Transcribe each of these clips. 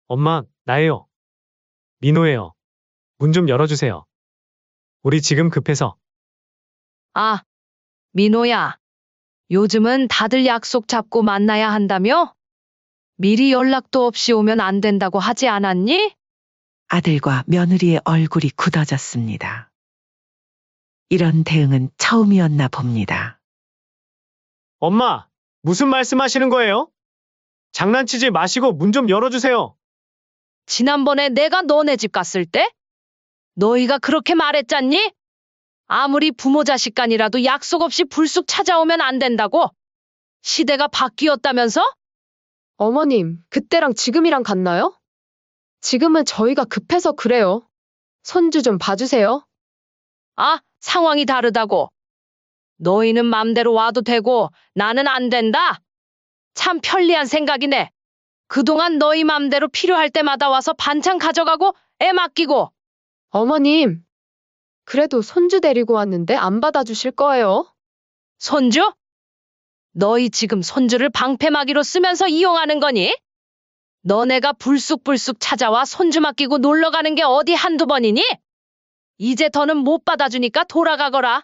엄마, 나예요. 민호예요. 문 좀 열어주세요. 우리 지금 급해서. 아, 민호야. 요즘은 다들 약속 잡고 만나야 한다며? 미리 연락도 없이 오면 안 된다고 하지 않았니? 아들과 며느리의 얼굴이 굳어졌습니다. 이런 대응은 처음이었나 봅니다. 엄마, 무슨 말씀하시는 거예요? 장난치지 마시고 문 좀 열어주세요. 지난번에 내가 너네 집 갔을 때? 너희가 그렇게 말했잖니? 아무리 부모 자식 간이라도 약속 없이 불쑥 찾아오면 안 된다고? 시대가 바뀌었다면서? 어머님, 그때랑 지금이랑 같나요? 지금은 저희가 급해서 그래요. 손주 좀 봐주세요. 아, 상황이 다르다고. 너희는 맘대로 와도 되고 나는 안 된다? 참 편리한 생각이네. 그동안 너희 맘대로 필요할 때마다 와서 반찬 가져가고 애 맡기고. 어머님, 그래도 손주 데리고 왔는데 안 받아주실 거예요? 손주? 너희 지금 손주를 방패막이로 쓰면서 이용하는 거니? 너네가 불쑥불쑥 찾아와 손주 맡기고 놀러 가는 게 어디 한두 번이니? 이제 더는 못 받아주니까 돌아가거라.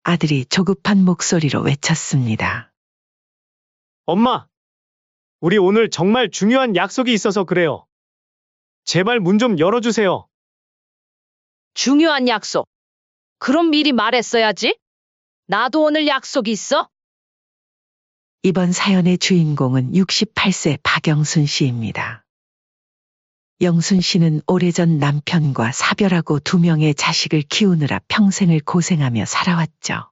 아들이 조급한 목소리로 외쳤습니다. 엄마, 우리 오늘 정말 중요한 약속이 있어서 그래요. 제발 문 좀 열어주세요. 중요한 약속. 그럼 미리 말했어야지. 나도 오늘 약속이 있어. 이번 사연의 주인공은 68세 박영순 씨입니다. 영순 씨는 오래전 남편과 사별하고 2명의 자식을 키우느라 평생을 고생하며 살아왔죠.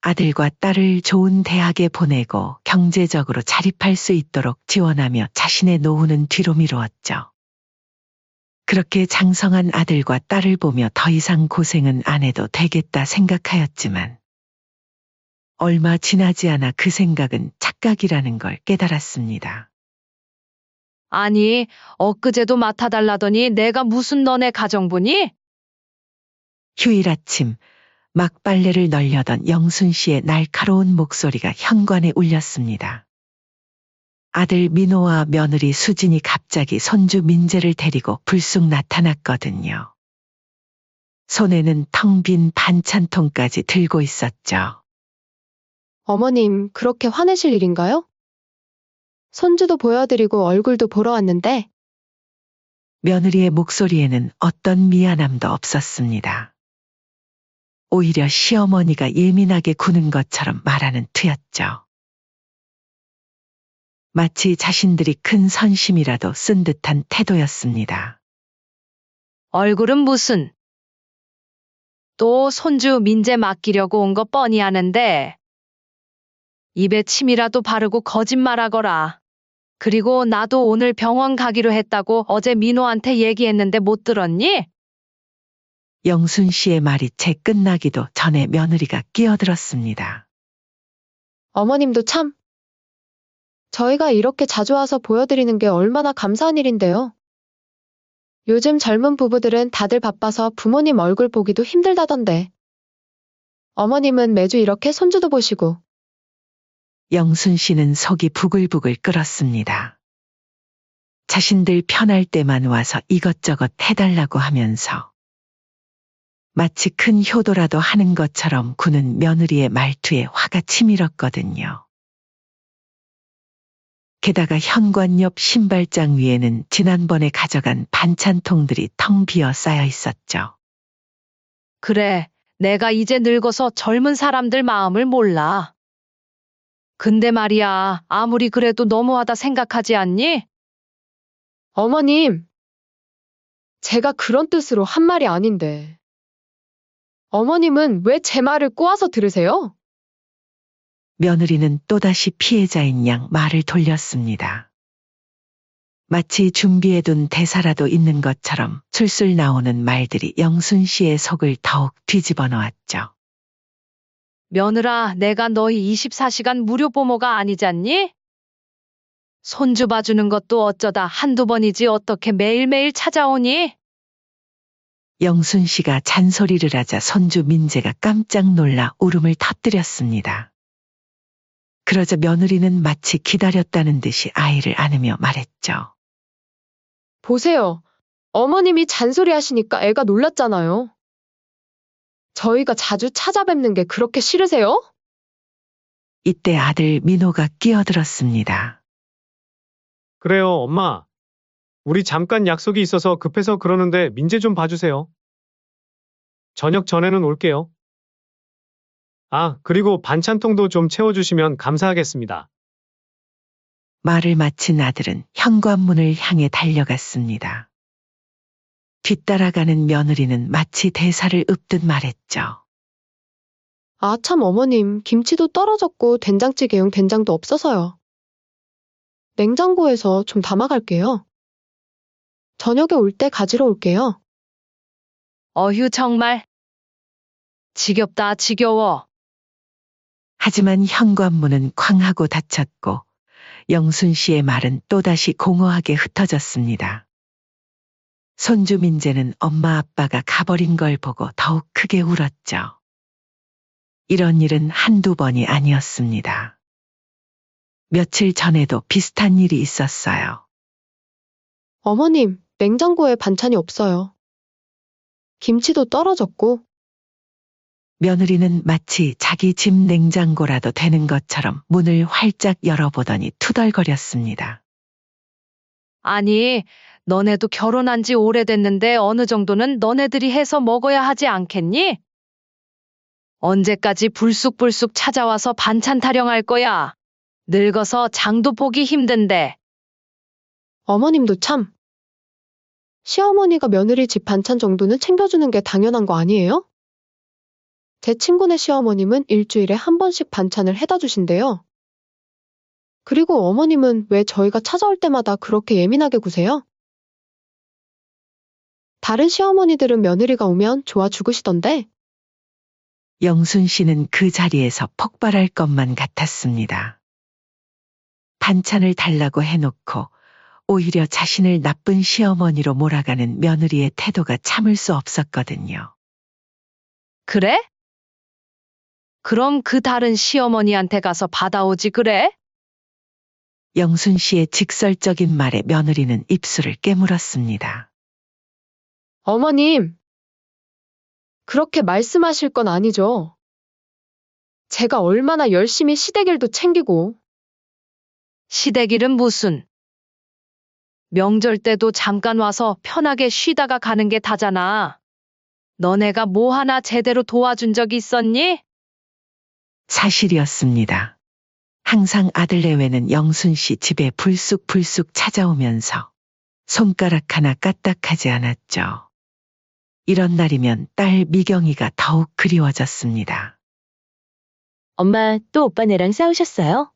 아들과 딸을 좋은 대학에 보내고 경제적으로 자립할 수 있도록 지원하며 자신의 노후는 뒤로 미루었죠. 그렇게 장성한 아들과 딸을 보며 더 이상 고생은 안 해도 되겠다 생각하였지만 얼마 지나지 않아 그 생각은 착각이라는 걸 깨달았습니다. 아니, 엊그제도 맡아달라더니 내가 무슨 너네 가정부니? 휴일 아침 막 빨래를 널려던 영순 씨의 날카로운 목소리가 현관에 울렸습니다. 아들 민호와 며느리 수진이 갑자기 손주 민재를 데리고 불쑥 나타났거든요. 손에는 텅 빈 반찬통까지 들고 있었죠. 어머님, 그렇게 화내실 일인가요? 손주도 보여드리고 얼굴도 보러 왔는데, 며느리의 목소리에는 어떤 미안함도 없었습니다. 오히려 시어머니가 예민하게 구는 것처럼 말하는 투였죠. 마치 자신들이 큰 선심이라도 쓴 듯한 태도였습니다. 얼굴은 무슨? 또 손주 민재 맡기려고 온 거 뻔히 아는데. 입에 침이라도 바르고 거짓말하거라. 그리고 나도 오늘 병원 가기로 했다고 어제 민호한테 얘기했는데 못 들었니? 영순 씨의 말이 채 끝나기도 전에 며느리가 끼어들었습니다. 어머님도 참. 저희가 이렇게 자주 와서 보여드리는 게 얼마나 감사한 일인데요. 요즘 젊은 부부들은 다들 바빠서 부모님 얼굴 보기도 힘들다던데. 어머님은 매주 이렇게 손주도 보시고, 영순 씨는 속이 부글부글 끓었습니다. 자신들 편할 때만 와서 이것저것 해달라고 하면서 마치 큰 효도라도 하는 것처럼 구는 며느리의 말투에 화가 치밀었거든요. 게다가 현관 옆 신발장 위에는 지난번에 가져간 반찬통들이 텅 비어 쌓여 있었죠. 그래, 내가 이제 늙어서 젊은 사람들 마음을 몰라. 근데 말이야, 아무리 그래도 너무하다 생각하지 않니? 어머님, 제가 그런 뜻으로 한 말이 아닌데. 어머님은 왜 제 말을 꼬아서 들으세요? 며느리는 또다시 피해자인 양 말을 돌렸습니다. 마치 준비해둔 대사라도 있는 것처럼 술술 나오는 말들이 영순 씨의 속을 더욱 뒤집어 놓았죠. 며느라, 내가 너희 24시간 무료 보모가 아니잖니? 손주 봐주는 것도 어쩌다 한두 번이지 어떻게 매일매일 찾아오니? 영순 씨가 잔소리를 하자 손주 민재가 깜짝 놀라 울음을 터뜨렸습니다. 그러자 며느리는 마치 기다렸다는 듯이 아이를 안으며 말했죠. 보세요. 어머님이 잔소리 하시니까 애가 놀랐잖아요. 저희가 자주 찾아뵙는 게 그렇게 싫으세요? 이때 아들 민호가 끼어들었습니다. 그래요, 엄마. 우리 잠깐 약속이 있어서 급해서 그러는데 민재 좀 봐주세요. 저녁 전에는 올게요. 아, 그리고 반찬통도 좀 채워주시면 감사하겠습니다. 말을 마친 아들은 현관문을 향해 달려갔습니다. 뒤따라가는 며느리는 마치 대사를 읊듯 말했죠. 아, 참 어머님, 김치도 떨어졌고 된장찌개용 된장도 없어서요. 냉장고에서 좀 담아갈게요. 저녁에 올 때 가지러 올게요. 어휴, 정말. 지겹다, 지겨워. 하지만 현관문은 쾅 하고 닫혔고 영순 씨의 말은 또다시 공허하게 흩어졌습니다. 손주 민재는 엄마 아빠가 가버린 걸 보고 더욱 크게 울었죠. 이런 일은 한두 번이 아니었습니다. 며칠 전에도 비슷한 일이 있었어요. 어머님, 냉장고에 반찬이 없어요. 김치도 떨어졌고, 며느리는 마치 자기 집 냉장고라도 되는 것처럼 문을 활짝 열어보더니 투덜거렸습니다. 아니, 너네도 결혼한 지 오래됐는데 어느 정도는 너네들이 해서 먹어야 하지 않겠니? 언제까지 불쑥불쑥 찾아와서 반찬 타령할 거야? 늙어서 장도 보기 힘든데. 어머님도 참. 시어머니가 며느리 집 반찬 정도는 챙겨주는 게 당연한 거 아니에요? 제 친구네 시어머님은 일주일에 한 번씩 반찬을 해다 주신대요. 그리고 어머님은 왜 저희가 찾아올 때마다 그렇게 예민하게 구세요? 다른 시어머니들은 며느리가 오면 좋아 죽으시던데. 영순 씨는 그 자리에서 폭발할 것만 같았습니다. 반찬을 달라고 해놓고 오히려 자신을 나쁜 시어머니로 몰아가는 며느리의 태도가 참을 수 없었거든요. 그래? 그럼 그 다른 시어머니한테 가서 받아오지 그래? 영순 씨의 직설적인 말에 며느리는 입술을 깨물었습니다. 어머님, 그렇게 말씀하실 건 아니죠. 제가 얼마나 열심히 시댁일도 챙기고, 시댁일은 무슨? 명절 때도 잠깐 와서 편하게 쉬다가 가는 게 다잖아. 너네가 뭐 하나 제대로 도와준 적 있었니? 사실이었습니다. 항상 아들 내외는 영순 씨 집에 불쑥불쑥 찾아오면서 손가락 하나 까딱하지 않았죠. 이런 날이면 딸 미경이가 더욱 그리워졌습니다. 엄마, 또 오빠네랑 싸우셨어요?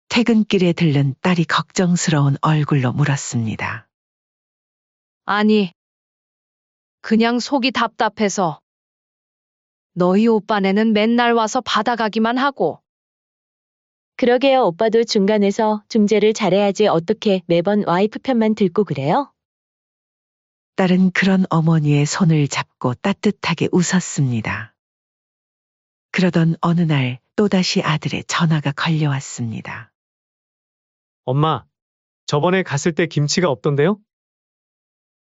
퇴근길에 들른 딸이 걱정스러운 얼굴로 물었습니다. 아니, 그냥 속이 답답해서. 너희 오빠네는 맨날 와서 받아가기만 하고. 그러게요, 오빠도 중간에서 중재를 잘해야지 어떻게 매번 와이프 편만 들고 그래요? 딸은 그런 어머니의 손을 잡고 따뜻하게 웃었습니다. 그러던 어느 날 또다시 아들의 전화가 걸려왔습니다. 엄마, 저번에 갔을 때 김치가 없던데요?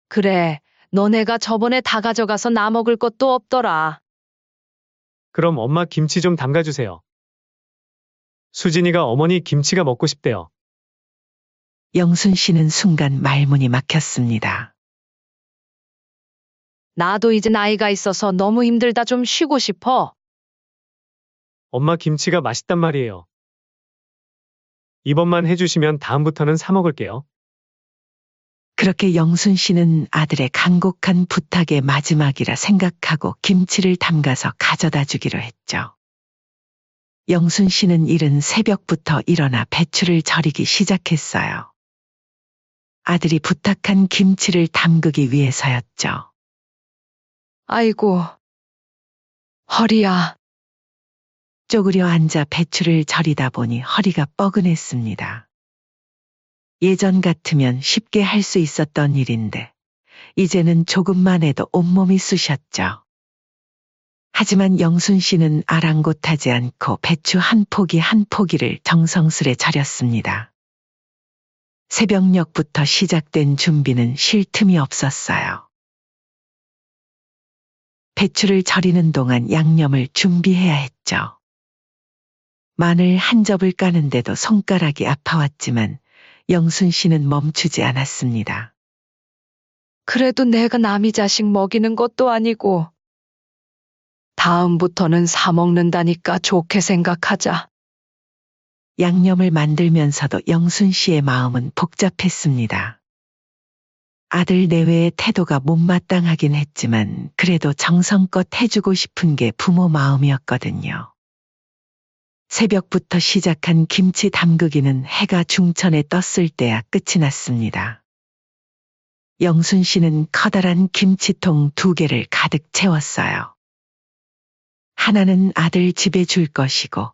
그래, 너네가 저번에 다 가져가서 나 먹을 것도 없더라. 그럼 엄마 김치 좀 담가주세요. 수진이가 어머니 김치가 먹고 싶대요. 영순 씨는 순간 말문이 막혔습니다. 나도 이제 나이가 있어서 너무 힘들다 좀 쉬고 싶어. 엄마 김치가 맛있단 말이에요. 이번만 해주시면 다음부터는 사 먹을게요. 그렇게 영순 씨는 아들의 간곡한 부탁의 마지막이라 생각하고 김치를 담가서 가져다 주기로 했죠. 영순 씨는 이른 새벽부터 일어나 배추를 절이기 시작했어요. 아들이 부탁한 김치를 담그기 위해서였죠. 아이고, 허리야. 쪼그려 앉아 배추를 절이다 보니 허리가 뻐근했습니다. 예전 같으면 쉽게 할 수 있었던 일인데 이제는 조금만 해도 온몸이 쑤셨죠. 하지만 영순 씨는 아랑곳하지 않고 배추 한 포기 한 포기를 정성스레 절였습니다. 새벽녘부터 시작된 준비는 쉴 틈이 없었어요. 배추를 절이는 동안 양념을 준비해야 했죠. 마늘 한 접을 까는데도 손가락이 아파왔지만 영순 씨는 멈추지 않았습니다. 그래도 내가 남이 자식 먹이는 것도 아니고. 다음부터는 사 먹는다니까 좋게 생각하자. 양념을 만들면서도 영순 씨의 마음은 복잡했습니다. 아들 내외의 태도가 못마땅하긴 했지만 그래도 정성껏 해주고 싶은 게 부모 마음이었거든요. 새벽부터 시작한 김치 담그기는 해가 중천에 떴을 때야 끝이 났습니다. 영순 씨는 커다란 김치통 2개를 가득 채웠어요. 하나는 아들 집에 줄 것이고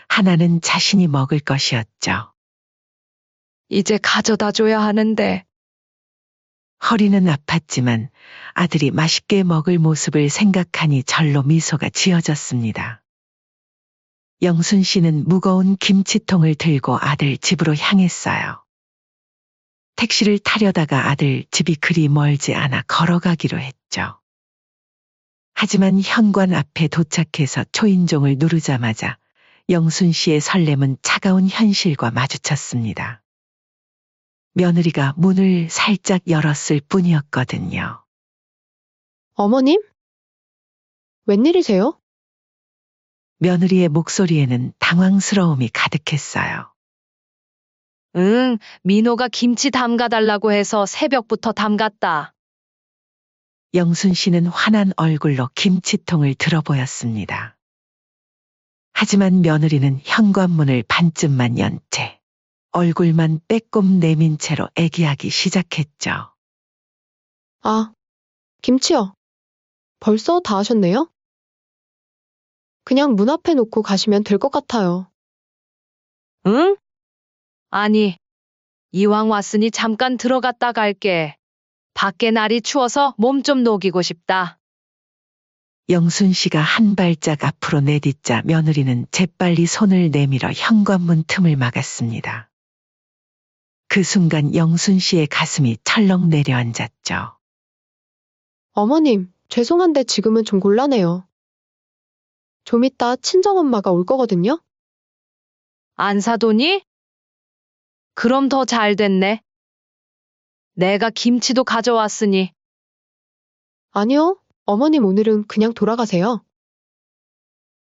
하나는 자신이 먹을 것이었죠. 이제 가져다 줘야 하는데. 허리는 아팠지만 아들이 맛있게 먹을 모습을 생각하니 절로 미소가 지어졌습니다. 영순 씨는 무거운 김치통을 들고 아들 집으로 향했어요. 택시를 타려다가 아들 집이 그리 멀지 않아 걸어가기로 했죠. 하지만 현관 앞에 도착해서 초인종을 누르자마자 영순 씨의 설렘은 차가운 현실과 마주쳤습니다. 며느리가 문을 살짝 열었을 뿐이었거든요. 어머님? 웬일이세요? 며느리의 목소리에는 당황스러움이 가득했어요. 응, 민호가 김치 담가달라고 해서 새벽부터 담갔다. 영순 씨는 환한 얼굴로 김치통을 들어보였습니다. 하지만 며느리는 현관문을 반쯤만 연 채 얼굴만 빼꼼 내민 채로 애기하기 시작했죠. 아, 김치요. 벌써 다 하셨네요? 그냥 문 앞에 놓고 가시면 될 것 같아요. 응? 아니, 이왕 왔으니 잠깐 들어갔다 갈게. 밖에 날이 추워서 몸 좀 녹이고 싶다. 영순 씨가 한 발짝 앞으로 내딛자 며느리는 재빨리 손을 내밀어 현관문 틈을 막았습니다. 그 순간 영순 씨의 가슴이 철렁 내려앉았죠. 어머님, 죄송한데 지금은 좀 곤란해요. 좀 이따 친정엄마가 올 거거든요? 안 사도니? 그럼 더 잘 됐네. 내가 김치도 가져왔으니. 아니요, 어머님 오늘은 그냥 돌아가세요.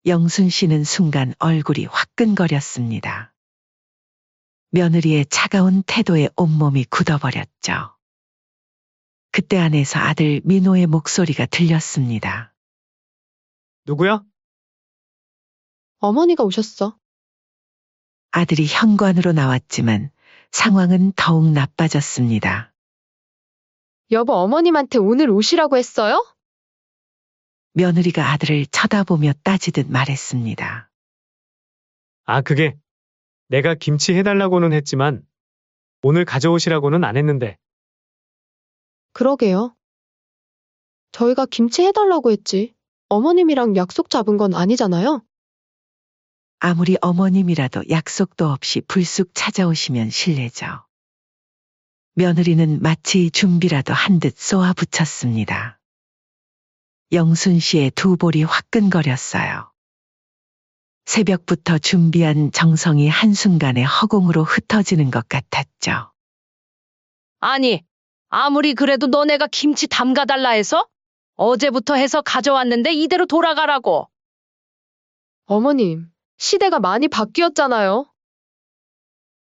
영순 씨는 순간 얼굴이 화끈거렸습니다. 며느리의 차가운 태도에 온몸이 굳어버렸죠. 그때 안에서 아들 민호의 목소리가 들렸습니다. 누구야? 어머니가 오셨어. 아들이 현관으로 나왔지만 상황은 더욱 나빠졌습니다. 여보, 어머님한테 오늘 오시라고 했어요? 며느리가 아들을 쳐다보며 따지듯 말했습니다. 아, 그게 내가 김치 해달라고는 했지만 오늘 가져오시라고는 안 했는데. 그러게요. 저희가 김치 해달라고 했지. 어머님이랑 약속 잡은 건 아니잖아요? 아무리 어머님이라도 약속도 없이 불쑥 찾아오시면 실례죠. 며느리는 마치 준비라도 한 듯 쏘아붙였습니다. 영순 씨의 두 볼이 화끈거렸어요. 새벽부터 준비한 정성이 한순간에 허공으로 흩어지는 것 같았죠. 아니, 아무리 그래도 너네가 김치 담가달라 해서? 어제부터 해서 가져왔는데 이대로 돌아가라고. 어머님, 시대가 많이 바뀌었잖아요.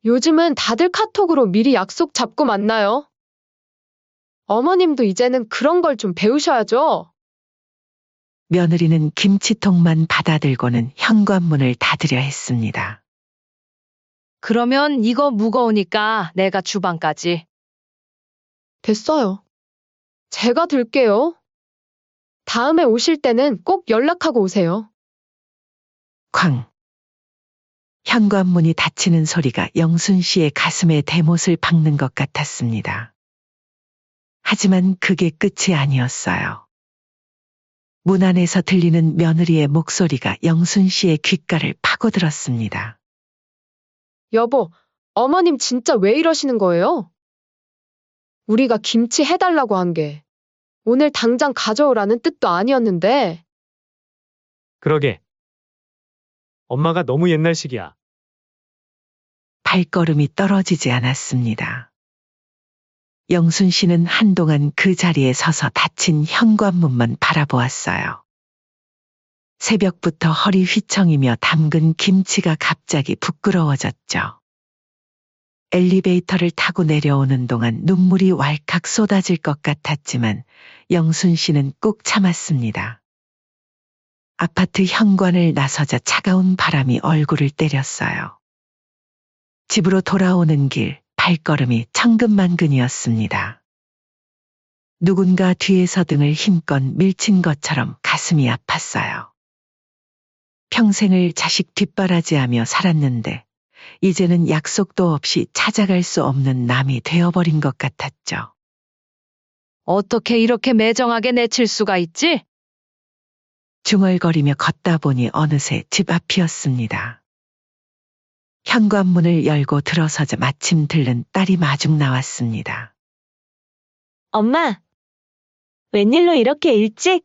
요즘은 다들 카톡으로 미리 약속 잡고 만나요. 어머님도 이제는 그런 걸 좀 배우셔야죠. 며느리는 김치통만 받아들고는 현관문을 닫으려 했습니다. 그러면 이거 무거우니까 내가 주방까지. 됐어요. 제가 들게요. 다음에 오실 때는 꼭 연락하고 오세요. 쾅! 현관문이 닫히는 소리가 영순 씨의 가슴에 대못을 박는 것 같았습니다. 하지만 그게 끝이 아니었어요. 문 안에서 들리는 며느리의 목소리가 영순 씨의 귓가를 파고들었습니다. 여보, 어머님 진짜 왜 이러시는 거예요? 우리가 김치 해달라고 한 게 오늘 당장 가져오라는 뜻도 아니었는데. 그러게. 엄마가 너무 옛날식이야. 발걸음이 떨어지지 않았습니다. 영순 씨는 한동안 그 자리에 서서 닫힌 현관문만 바라보았어요. 새벽부터 허리 휘청이며 담근 김치가 갑자기 부끄러워졌죠. 엘리베이터를 타고 내려오는 동안 눈물이 왈칵 쏟아질 것 같았지만 영순 씨는 꾹 참았습니다. 아파트 현관을 나서자 차가운 바람이 얼굴을 때렸어요. 집으로 돌아오는 길, 발걸음이 천근만근이었습니다. 누군가 뒤에서 등을 힘껏 밀친 것처럼 가슴이 아팠어요. 평생을 자식 뒷바라지하며 살았는데 이제는 약속도 없이 찾아갈 수 없는 남이 되어버린 것 같았죠. 어떻게 이렇게 매정하게 내칠 수가 있지? 중얼거리며 걷다 보니 어느새 집 앞이었습니다. 현관문을 열고 들어서자 마침 들른 딸이 마중 나왔습니다. 엄마, 웬일로 이렇게 일찍?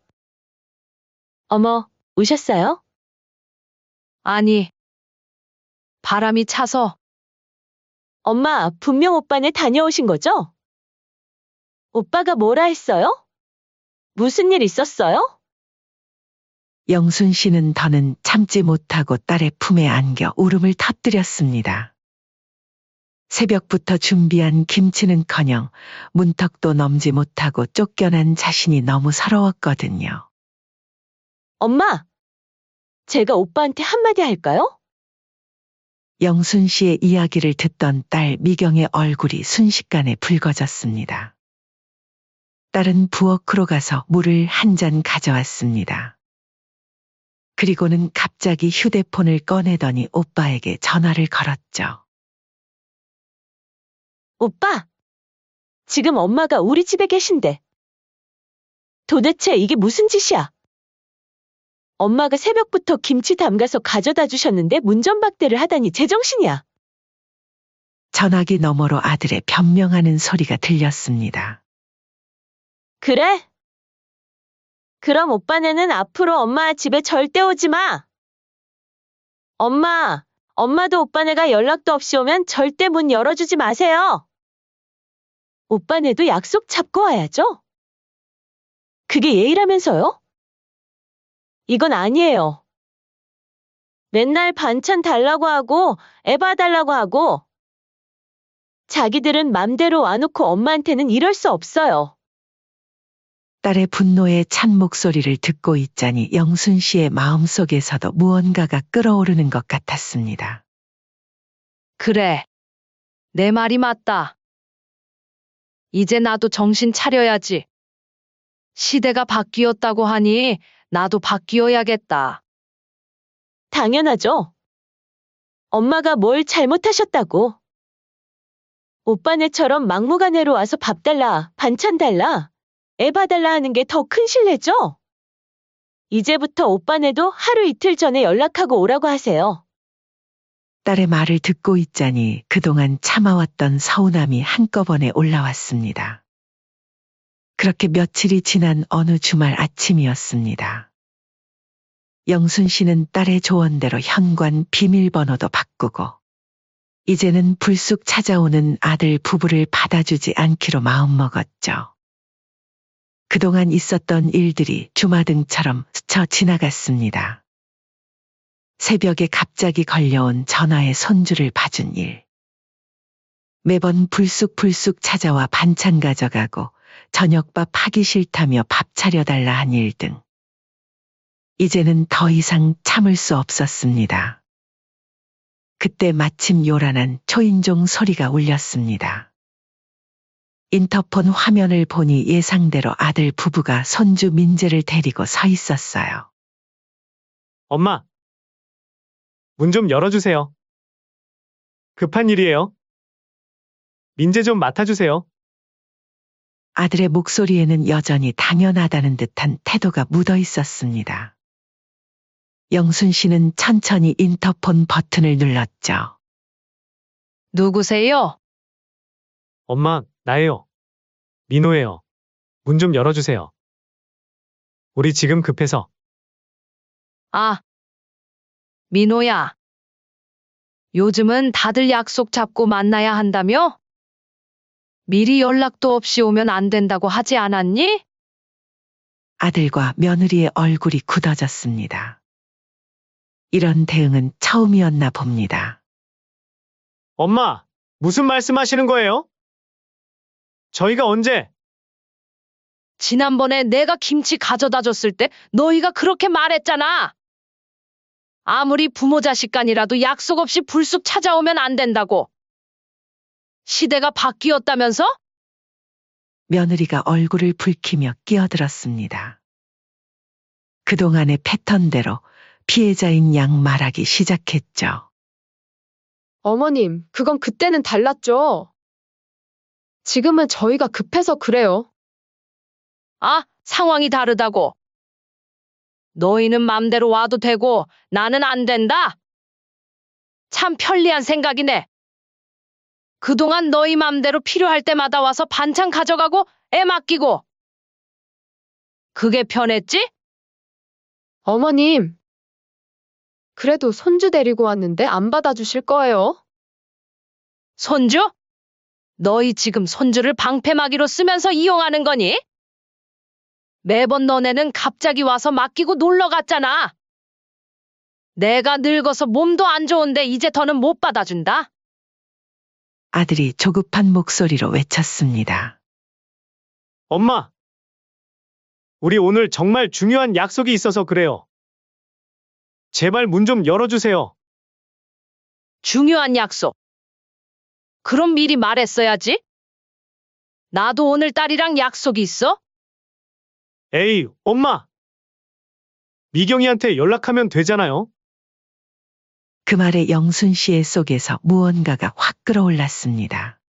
어머, 우셨어요? 아니, 바람이 차서. 엄마, 분명 오빠네 다녀오신 거죠? 오빠가 뭐라 했어요? 무슨 일 있었어요? 영순 씨는 더는 참지 못하고 딸의 품에 안겨 울음을 터뜨렸습니다. 새벽부터 준비한 김치는커녕 문턱도 넘지 못하고 쫓겨난 자신이 너무 서러웠거든요. 엄마, 제가 오빠한테 한마디 할까요? 영순 씨의 이야기를 듣던 딸 미경의 얼굴이 순식간에 붉어졌습니다. 딸은 부엌으로 가서 물을 한 잔 가져왔습니다. 그리고는 갑자기 휴대폰을 꺼내더니 오빠에게 전화를 걸었죠. 오빠, 지금 엄마가 우리 집에 계신데. 도대체 이게 무슨 짓이야? 엄마가 새벽부터 김치 담가서 가져다 주셨는데 문전박대를 하다니 제정신이야. 전화기 너머로 아들의 변명하는 소리가 들렸습니다. 그래? 그럼 오빠네는 앞으로 엄마 집에 절대 오지 마. 엄마도 오빠네가 연락도 없이 오면 절대 문 열어주지 마세요. 오빠네도 약속 잡고 와야죠. 그게 예의라면서요? 이건 아니에요. 맨날 반찬 달라고 하고 애 봐달라고 하고 자기들은 맘대로 와놓고 엄마한테는 이럴 수 없어요. 딸의 분노에 찬 목소리를 듣고 있자니 영순 씨의 마음속에서도 무언가가 끓어오르는 것 같았습니다. 그래. 내 말이 맞다. 이제 나도 정신 차려야지. 시대가 바뀌었다고 하니 나도 바뀌어야겠다. 당연하죠. 엄마가 뭘 잘못하셨다고. 오빠네처럼 막무가내로 와서 밥 달라, 반찬 달라, 애 봐달라 하는 게 더 큰 실례죠? 이제부터 오빠네도 하루 이틀 전에 연락하고 오라고 하세요. 딸의 말을 듣고 있자니 그동안 참아왔던 서운함이 한꺼번에 올라왔습니다. 그렇게 며칠이 지난 어느 주말 아침이었습니다. 영순 씨는 딸의 조언대로 현관 비밀번호도 바꾸고 이제는 불쑥 찾아오는 아들 부부를 받아주지 않기로 마음먹었죠. 그동안 있었던 일들이 주마등처럼 스쳐 지나갔습니다. 새벽에 갑자기 걸려온 전화의 손주를 봐준 일. 매번 불쑥불쑥 찾아와 반찬 가져가고 저녁밥 하기 싫다며 밥 차려달라 한 일 등. 이제는 더 이상 참을 수 없었습니다. 그때 마침 요란한 초인종 소리가 울렸습니다. 인터폰 화면을 보니 예상대로 아들 부부가 손주 민재를 데리고 서 있었어요. 엄마, 문 좀 열어주세요. 급한 일이에요. 민재 좀 맡아주세요. 아들의 목소리에는 여전히 당연하다는 듯한 태도가 묻어 있었습니다. 영순 씨는 천천히 인터폰 버튼을 눌렀죠. 누구세요? 엄마, 나예요. 민호예요. 문 좀 열어주세요. 우리 지금 급해서. 아, 민호야. 요즘은 다들 약속 잡고 만나야 한다며? 미리 연락도 없이 오면 안 된다고 하지 않았니? 아들과 며느리의 얼굴이 굳어졌습니다. 이런 대응은 처음이었나 봅니다. 엄마, 무슨 말씀하시는 거예요? 저희가 언제? 지난번에 내가 김치 가져다 줬을 때 너희가 그렇게 말했잖아. 아무리 부모 자식 간이라도 약속 없이 불쑥 찾아오면 안 된다고. 시대가 바뀌었다면서? 며느리가 얼굴을 붉히며 끼어들었습니다. 그동안의 패턴대로 피해자인 양 말하기 시작했죠. 어머님, 그건 그때는 달랐죠. 지금은 저희가 급해서 그래요. 아, 상황이 다르다고. 너희는 맘대로 와도 되고 나는 안 된다? 참 편리한 생각이네. 그동안 너희 맘대로 필요할 때마다 와서 반찬 가져가고 애 맡기고. 그게 편했지? 어머님, 그래도 손주 데리고 왔는데 안 받아주실 거예요? 손주? 너희 지금 손주를 방패막이로 쓰면서 이용하는 거니? 매번 너네는 갑자기 와서 맡기고 놀러 갔잖아. 내가 늙어서 몸도 안 좋은데 이제 더는 못 받아준다. 아들이 조급한 목소리로 외쳤습니다. 엄마, 우리 오늘 정말 중요한 약속이 있어서 그래요. 제발 문 좀 열어주세요. 중요한 약속. 그럼 미리 말했어야지. 나도 오늘 딸이랑 약속이 있어? 에이, 엄마. 미경이한테 연락하면 되잖아요. 그 말에 영순 씨의 속에서 무언가가 확 끌어올랐습니다.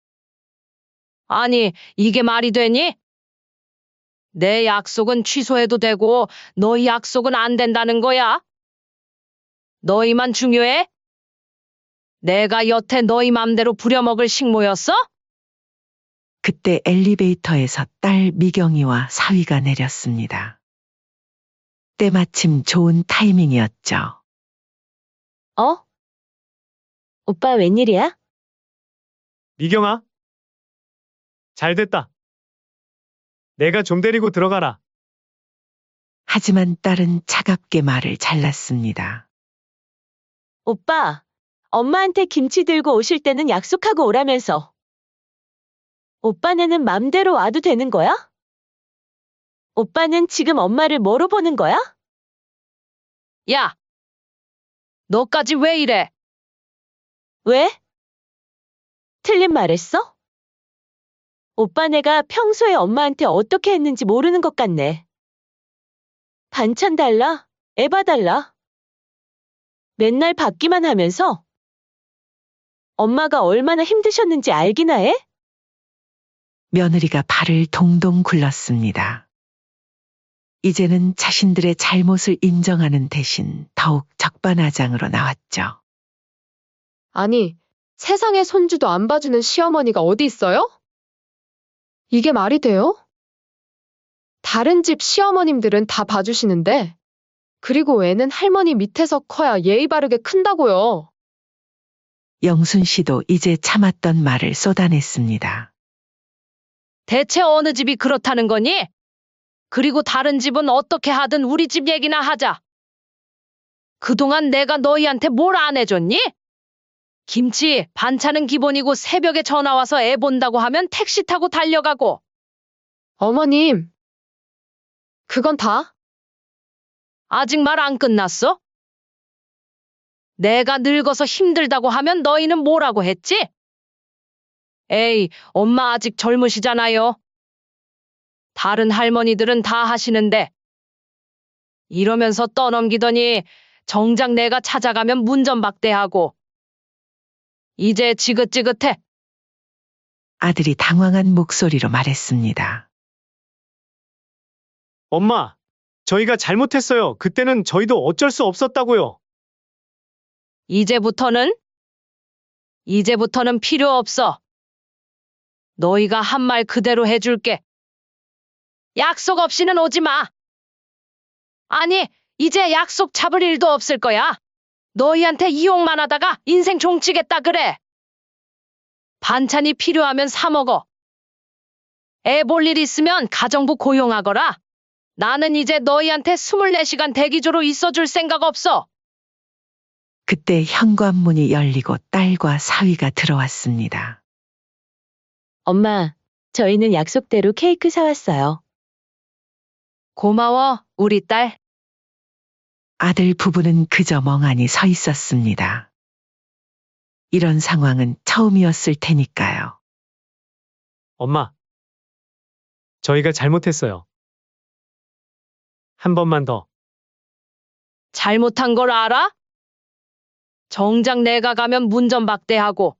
아니, 이게 말이 되니? 내 약속은 취소해도 되고 너희 약속은 안 된다는 거야? 너희만 중요해? 내가 여태 너희 맘대로 부려먹을 식모였어? 그때 엘리베이터에서 딸 미경이와 사위가 내렸습니다. 때마침 좋은 타이밍이었죠. 어? 오빠 웬일이야? 미경아. 잘 됐다. 내가 좀 데리고 들어가라. 하지만 딸은 차갑게 말을 잘랐습니다. 오빠, 엄마한테 김치 들고 오실 때는 약속하고 오라면서. 오빠네는 맘대로 와도 되는 거야? 오빠는 지금 엄마를 뭐로 보는 거야? 야, 너까지 왜 이래? 왜? 틀린 말 했어? 오빠네가 평소에 엄마한테 어떻게 했는지 모르는 것 같네. 반찬 달라? 애 봐달라? 맨날 받기만 하면서 엄마가 얼마나 힘드셨는지 알기나 해? 며느리가 발을 동동 굴렀습니다. 이제는 자신들의 잘못을 인정하는 대신 더욱 적반하장으로 나왔죠. 아니, 세상에 손주도 안 봐주는 시어머니가 어디 있어요? 이게 말이 돼요? 다른 집 시어머님들은 다 봐주시는데, 그리고 애는 할머니 밑에서 커야 예의 바르게 큰다고요. 영순 씨도 이제 참았던 말을 쏟아냈습니다. 대체 어느 집이 그렇다는 거니? 그리고 다른 집은 어떻게 하든 우리 집 얘기나 하자. 그동안 내가 너희한테 뭘 안 해줬니? 김치, 반찬은 기본이고 새벽에 전화 와서 애 본다고 하면 택시 타고 달려가고. 어머님, 그건 다? 아직 말 안 끝났어? 내가 늙어서 힘들다고 하면 너희는 뭐라고 했지? 에이, 엄마 아직 젊으시잖아요. 다른 할머니들은 다 하시는데. 이러면서 떠넘기더니 정작 내가 찾아가면 문전박대하고. 이제 지긋지긋해. 아들이 당황한 목소리로 말했습니다. 엄마, 저희가 잘못했어요. 그때는 저희도 어쩔 수 없었다고요. 이제부터는 이제부터는 필요 없어. 너희가 한 말 그대로 해줄게. 약속 없이는 오지 마. 아니, 이제 약속 잡을 일도 없을 거야. 너희한테 이용만 하다가 인생 종치겠다 그래. 반찬이 필요하면 사 먹어. 애 볼 일 있으면 가정부 고용하거라. 나는 이제 너희한테 24시간 대기조로 있어줄 생각 없어. 그때 현관문이 열리고 딸과 사위가 들어왔습니다. 엄마, 저희는 약속대로 케이크 사왔어요. 고마워, 우리 딸. 아들 부부는 그저 멍하니 서 있었습니다. 이런 상황은 처음이었을 테니까요. 엄마, 저희가 잘못했어요. 한 번만 더. 잘못한 걸 알아? 정작 내가 가면 문전박대하고.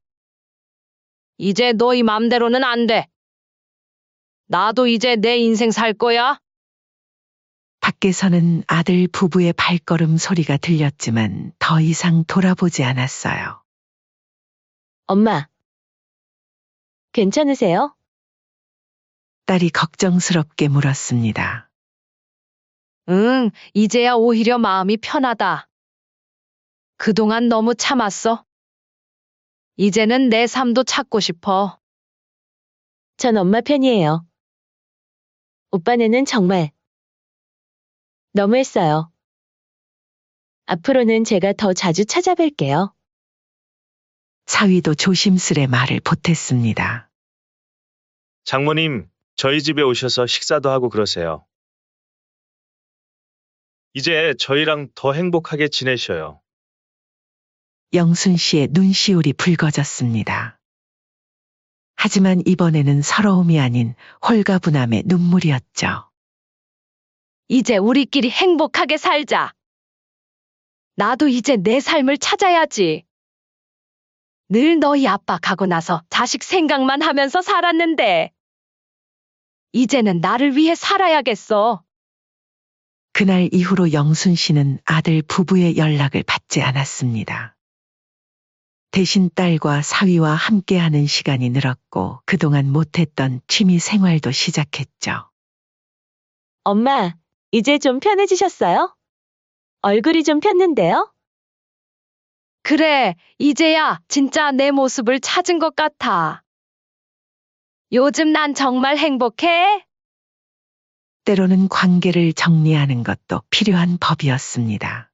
이제 너희 맘대로는 안 돼. 나도 이제 내 인생 살 거야. 밖에서는 아들 부부의 발걸음 소리가 들렸지만 더 이상 돌아보지 않았어요. 엄마, 괜찮으세요? 딸이 걱정스럽게 물었습니다. 응, 이제야 오히려 마음이 편하다. 그동안 너무 참았어. 이제는 내 삶도 찾고 싶어. 전 엄마 편이에요. 오빠네는 정말 너무했어요. 앞으로는 제가 더 자주 찾아뵐게요. 사위도 조심스레 말을 보탰습니다. 장모님, 저희 집에 오셔서 식사도 하고 그러세요. 이제 저희랑 더 행복하게 지내셔요. 영순 씨의 눈시울이 붉어졌습니다. 하지만 이번에는 서러움이 아닌 홀가분함의 눈물이었죠. 이제 우리끼리 행복하게 살자. 나도 이제 내 삶을 찾아야지. 늘 너희 아빠 가고 나서 자식 생각만 하면서 살았는데, 이제는 나를 위해 살아야겠어. 그날 이후로 영순 씨는 아들 부부의 연락을 받지 않았습니다. 대신 딸과 사위와 함께하는 시간이 늘었고 그동안 못했던 취미 생활도 시작했죠. 엄마, 이제 좀 편해지셨어요? 얼굴이 좀 폈는데요? 그래, 이제야 진짜 내 모습을 찾은 것 같아. 요즘 난 정말 행복해. 때로는 관계를 정리하는 것도 필요한 법이었습니다.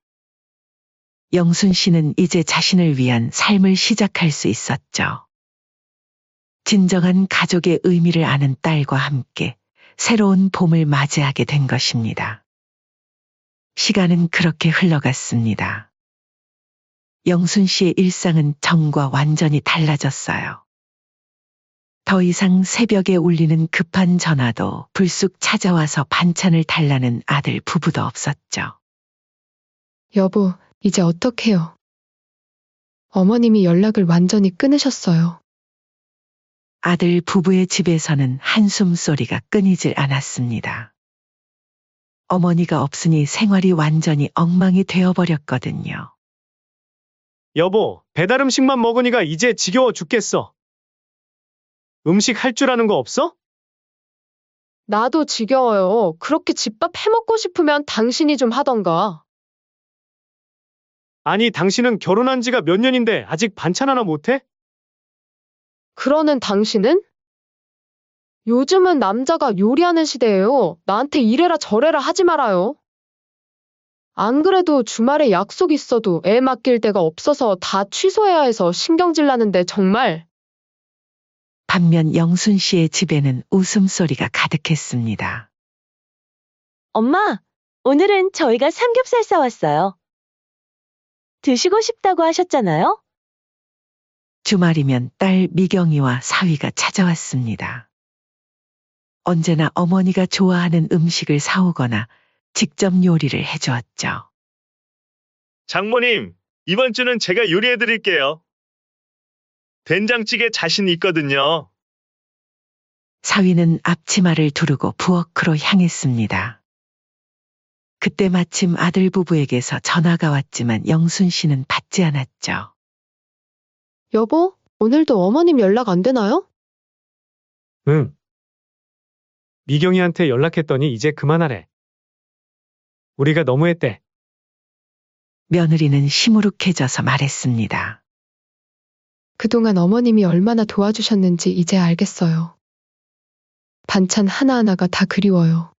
영순 씨는 이제 자신을 위한 삶을 시작할 수 있었죠. 진정한 가족의 의미를 아는 딸과 함께 새로운 봄을 맞이하게 된 것입니다. 시간은 그렇게 흘러갔습니다. 영순 씨의 일상은 전과 완전히 달라졌어요. 더 이상 새벽에 울리는 급한 전화도 불쑥 찾아와서 반찬을 달라는 아들 부부도 없었죠. 여보, 이제 어떡해요? 어머님이 연락을 완전히 끊으셨어요. 아들 부부의 집에서는 한숨 소리가 끊이질 않았습니다. 어머니가 없으니 생활이 완전히 엉망이 되어버렸거든요. 여보, 배달 음식만 먹으니까 이제 지겨워 죽겠어. 음식 할 줄 아는 거 없어? 나도 지겨워요. 그렇게 집밥 해먹고 싶으면 당신이 좀 하던가. 아니, 당신은 결혼한 지가 몇 년인데 아직 반찬 하나 못해? 그러는 당신은? 요즘은 남자가 요리하는 시대예요. 나한테 이래라 저래라 하지 말아요. 안 그래도 주말에 약속 있어도 애 맡길 데가 없어서 다 취소해야 해서 신경질 나는데 정말. 반면 영순 씨의 집에는 웃음소리가 가득했습니다. 엄마, 오늘은 저희가 삼겹살 싸왔어요. 드시고 싶다고 하셨잖아요? 주말이면 딸 미경이와 사위가 찾아왔습니다. 언제나 어머니가 좋아하는 음식을 사오거나 직접 요리를 해주었죠. 장모님, 이번 주는 제가 요리해 드릴게요. 된장찌개 자신 있거든요. 사위는 앞치마를 두르고 부엌으로 향했습니다. 그때 마침 아들 부부에게서 전화가 왔지만 영순 씨는 받지 않았죠. 여보, 오늘도 어머님 연락 안 되나요? 응. 미경이한테 연락했더니 이제 그만하래. 우리가 너무했대. 며느리는 시무룩해져서 말했습니다. 그동안 어머님이 얼마나 도와주셨는지 이제 알겠어요. 반찬 하나하나가 다 그리워요.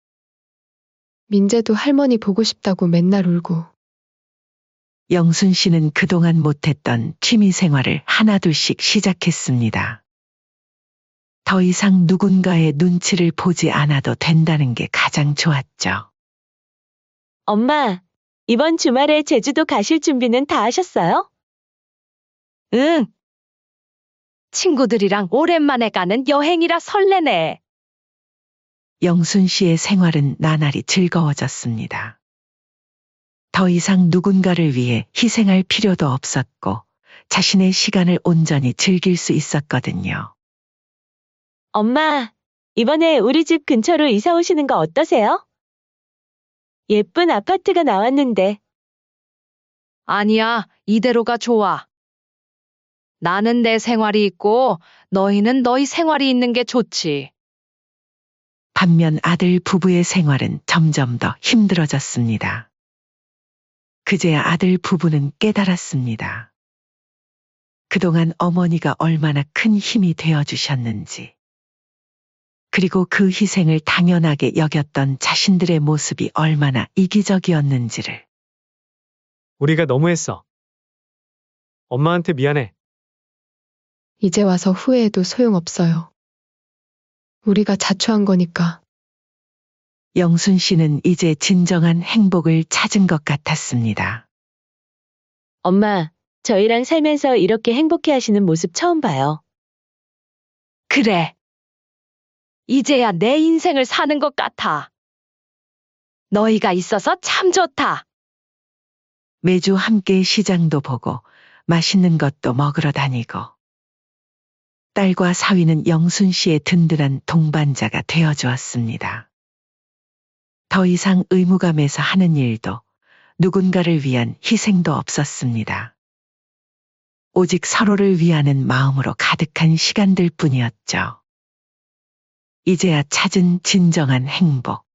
민재도 할머니 보고 싶다고 맨날 울고. 영순 씨는 그동안 못했던 취미 생활을 하나둘씩 시작했습니다. 더 이상 누군가의 눈치를 보지 않아도 된다는 게 가장 좋았죠. 엄마, 이번 주말에 제주도 가실 준비는 다 하셨어요? 응. 친구들이랑 오랜만에 가는 여행이라 설레네. 영순 씨의 생활은 나날이 즐거워졌습니다. 더 이상 누군가를 위해 희생할 필요도 없었고 자신의 시간을 온전히 즐길 수 있었거든요. 엄마, 이번에 우리 집 근처로 이사 오시는 거 어떠세요? 예쁜 아파트가 나왔는데. 아니야, 이대로가 좋아. 나는 내 생활이 있고 너희는 너희 생활이 있는 게 좋지. 반면 아들 부부의 생활은 점점 더 힘들어졌습니다. 그제야 아들 부부는 깨달았습니다. 그동안 어머니가 얼마나 큰 힘이 되어주셨는지, 그리고 그 희생을 당연하게 여겼던 자신들의 모습이 얼마나 이기적이었는지를. 우리가 너무했어. 엄마한테 미안해. 이제 와서 후회해도 소용없어요. 우리가 자초한 거니까. 영순 씨는 이제 진정한 행복을 찾은 것 같았습니다. 엄마, 저희랑 살면서 이렇게 행복해 하시는 모습 처음 봐요. 그래. 이제야 내 인생을 사는 것 같아. 너희가 있어서 참 좋다. 매주 함께 시장도 보고 맛있는 것도 먹으러 다니고, 딸과 사위는 영순 씨의 든든한 동반자가 되어주었습니다. 더 이상 의무감에서 하는 일도 누군가를 위한 희생도 없었습니다. 오직 서로를 위하는 마음으로 가득한 시간들 뿐이었죠. 이제야 찾은 진정한 행복.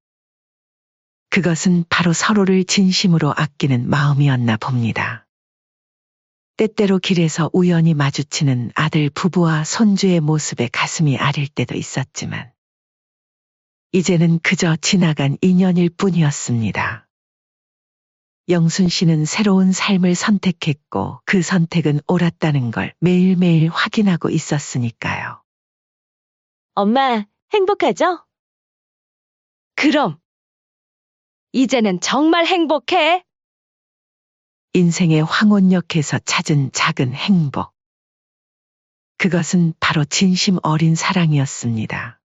그것은 바로 서로를 진심으로 아끼는 마음이었나 봅니다. 때때로 길에서 우연히 마주치는 아들 부부와 손주의 모습에 가슴이 아릴 때도 있었지만, 이제는 그저 지나간 인연일 뿐이었습니다. 영순 씨는 새로운 삶을 선택했고 그 선택은 옳았다는 걸 매일매일 확인하고 있었으니까요. 엄마, 행복하죠? 그럼. 이제는 정말 행복해. 인생의 황혼역에서 찾은 작은 행복. 그것은 바로 진심 어린 사랑이었습니다.